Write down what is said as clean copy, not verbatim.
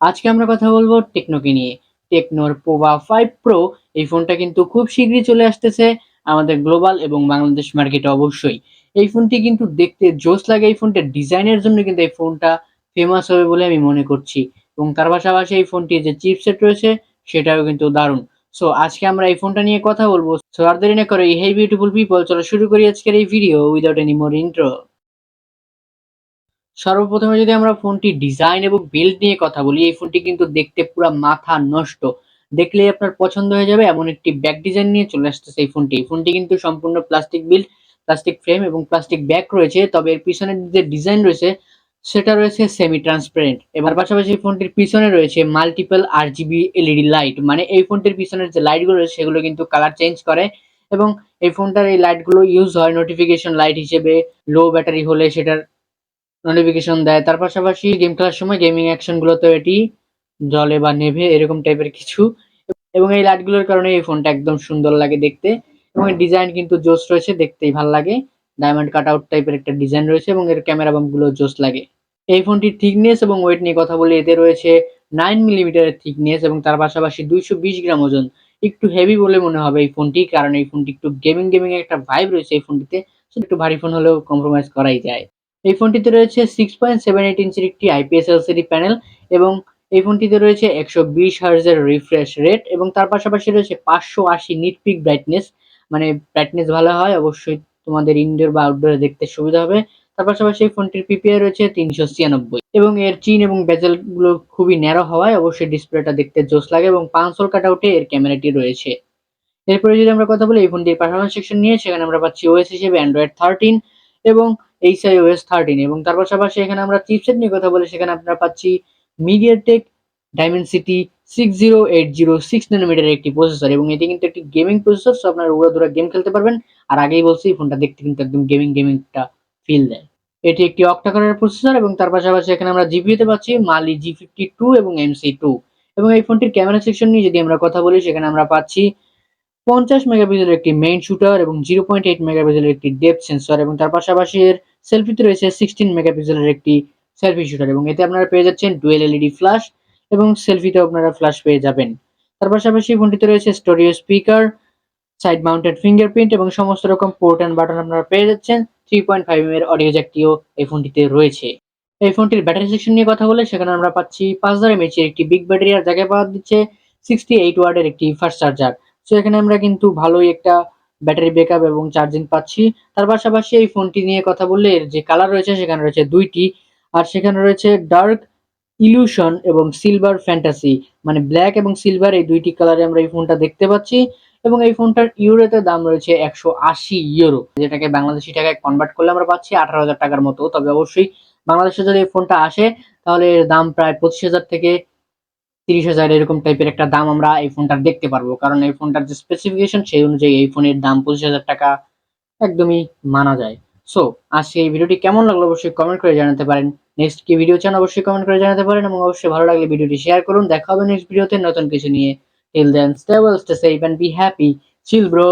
আজকে আমরা কথা বলবো টেকনোকে নিয়ে। টেকনোর পোভা 5 প্রো এই ফোনটা কিন্তু খুব শীঘ্রই চলে আসতেছে আমাদের গ্লোবাল এবং বাংলাদেশ মার্কেটে অবশ্যই। এই ফোনটি কিন্তু দেখতে জোস লাগে, এই ফোনটার ডিজাইনের জন্য কিন্তু এই ফোনটা ফেমাস হবে বলে আমি মনে করছি, এবং তার পাশাপাশি এই ফোনটির যে চিপসেট রয়েছে সেটাও কিন্তু দারুণ। সো আজকে আমরা এই ফোনটা নিয়ে কথা বলবো। সো আর দেরি না করে হেই বিউটিফুল পিপল, চলো শুরু করি আজকের এই video without any more intro. সর্বপ্রথমে যদি আমরা ফোনটি ডিজাইন এবং বিল্ড নিয়ে কথা বলি, এই ফোনটি কিন্তু দেখতে পুরো মাথা নষ্ট, দেখলেই আপনার পছন্দ হয়ে যাবে এমন একটি ব্যাক ডিজাইন নিয়ে চলে আসতেছে এই ফোনটি। এই ফোনটি কিন্তু সম্পূর্ণ প্লাস্টিক বিল্ড, প্লাস্টিক ফ্রেম এবং প্লাস্টিক ব্যাক রয়েছে, তবে এর পিছনের যে ডিজাইন রয়েছে সেটা রয়েছে সেমি ট্রান্সপারেন্ট। এবার পাশাপাশি ফোনটির পিছনে রয়েছে মাল্টিপল RGB এলইডি লাইট, মানে এই ফোনটির পিছনের যে লাইটগুলো রয়েছে সেগুলো কিন্তু কালার চেঞ্জ করে, এবং এই ফোনটার এই লাইটগুলো ইউজ হয় নোটিফিকেশন লাইট হিসেবে। লো ব্যাটারি হলে সেটার নোটিফিকেশন দেয়। তার পাশাপাশি গেম খেলার সময় গেমিং অ্যাকশন গুলোতে এটি জ্বলে বা নেভে এরকম টাইপের কিছু, এবং এই লাইটগুলোর কারণে এই ফোনটা একদম সুন্দর লাগে দেখতে, এবং এর ডিজাইন কিন্তু জোস রয়েছে, দেখতেই ভালো লাগে। ডায়মন্ড কাট আউট টাইপের একটা ডিজাইন রয়েছে এবং এর ক্যামেরা বাম্প গুলো জোস লাগে। এই ফোনটির থিকনেস এবং ওয়েট নিয়ে কথা বলি, এতে রয়েছে 9 মিলিমিটারের থিকনেস এবং তার পাশাপাশি 220 গ্রাম ওজন। একটু হেভি বলে মনে হবে এই ফোনটি, কারণ এই ফোনটি একটু গেমিং গেমিং একটা ভাইব রয়েছে এই ফোনটিতে। একটু ভারী ফোন হলেও কম্প্রোমাইজ করাই যায়। এই ফোনটিতে রয়েছে 6.78 ইঞ্চির একটি IPS LCD প্যানেল, এবং এই ফোনটিতে রয়েছে 120 হার্জের রিফ্রেশ রেট, এবং তার পাশাপাশি রয়েছে 580 নিট পিক ব্রাইটনেস, মানে ব্রাইটনেস ভালো হয় অবশ্যই, তোমাদের ইনডোর বা আউটডোরে দেখতে সুবিধা হবে। তার পাশাপাশি এই ফোনটির পিপিআই রয়েছে 396, এবং এর চিন এবং বেজেল গুলো খুবই ন্যারো হওয়ায় অবশ্যই ডিসপ্লেটা দেখতে জোস লাগে, এবং পাঁচশোল কাটআউটে এর ক্যামেরাটি রয়েছে। এরপরে যদি আমরা কথা বলি এই ফোনটির পারফরমেন্স সেকশন নিয়ে, সেখানে আমরা পাচ্ছি ওএস হিসেবে অ্যান্ড্রয়েড 13 এবং এইচআইওএস 13, এবং তার পাশাপাশি এখানে আমরা চিপসেট নিয়ে কথা বলি, সেখানে আমরা পাচ্ছি মিডিয়াটেক ডাইমেনসিটি 6080 6 ন্যানোমিটারের একটি প্রসেসর, এবং এটি কিন্তু একটি গেমিং প্রসেসর, সো আপনার উড়াধুরা গেম খেলতে পারবেন। আর আগেই বলছি ফোনটা দেখতে কিন্তু একদম গেমিং গেমিং একটা ফিল দেয়। এটি একটি অক্টাকোরের প্রসেসর, এবং তার পাশাপাশি এখানে আমরা জিপিইউতে পাচ্ছি মালি G52 এবং MC2। এবং এই ফোনটির ক্যামেরা সেকশন নিয়ে যদি আমরা কথা বলি, সেখানে আমরা পাচ্ছি 50 মেগাপিক্সেলের একটি মেইন শুটার এবং 0.8 মেগাপিক্সেলের একটি ডেপথ সেন্সর, এবং তার পাশাপাশি এর সেলফিতে রয়েছে 16 মেগাপিক্সেলের একটি সেলফি শুটার, এবং এতে আপনারা পেয়ে যাচ্ছেন ডুয়েল এলইডি ফ্ল্যাশ, এবং সেলফিতেও আপনারা ফ্ল্যাশ পেয়ে যাবেন। তার পাশাপাশি ফোনটিতে রয়েছে স্টোরিও স্পিকার, সাইড মাউন্টেড ফিঙ্গারপ্রিন্ট, এবং সমস্ত রকম পোর্ট অ্যান্ড বাটন আপনারা পেয়ে যাচ্ছেন। 3.5 এর অডিও জ্যাকটিও এই ফোনটিতে রয়েছে। এই ফোনটির ব্যাটারি সেকশন নিয়ে কথা বলে, সেখানে আমরা পাচ্ছি 5000 mAh এর একটি বিগ ব্যাটারি, আর জায়গায় পাওয়া দিচ্ছে 68 ওয়াটের একটি ফাস্ট চার্জার। সো এখানে আমরা কিন্তু ভালোই একটা ব্যাটারি ব্যাকআপ এবং চার্জিং পাচ্ছি। তার পাশাপাশি এই ফোনটি নিয়ে কথা বললে এর যে কালার রয়েছে সেখানে রয়েছে দুইটি, আর সেখানে রয়েছে ডার্ক ইলিউশন এবং সিলভার ফ্যান্টাসি, মানে ব্ল্যাক এবং সিলভার এই দুইটি কালারে আমরা এই ফোনটা দেখতে পাচ্ছি। এবং এই ফোনটার ইউরোতে দাম রয়েছে 180 ইউরো, যেটাকে বাংলাদেশি টাকায় কনভার্ট করলে আমরা পাচ্ছি 18,000 টাকার মতো। তবে অবশ্যই বাংলাদেশে যদি এই ফোনটা আসে তাহলে এর দাম প্রায় 25,000 থেকে 30,000 এরকম টাইপের একটা দাম আমরা এই ফোনটার দেখতে পারবো, কারণ এই ফোনটার যে স্পেসিফিকেশন সেই অনুযায়ী এই ফোনের দাম 25,000 টাকা একদমই মানা যায়। সো আজকে এই ভিডিওটি কেমন লাগলো অবশ্যই কমেন্ট করে জানাতে পারেন। নেক্সট কি ভিডিও চান অবশ্যই কমেন্ট করে জানাতে পারেন, এবং অবশ্যই ভালো লাগলে ভিডিওটি শেয়ার করুন। দেখা হবে নেক্সট ভিডিওতে নতুন কিছু নিয়ে। Till then stay well, stay safe and be happy. Chill bro.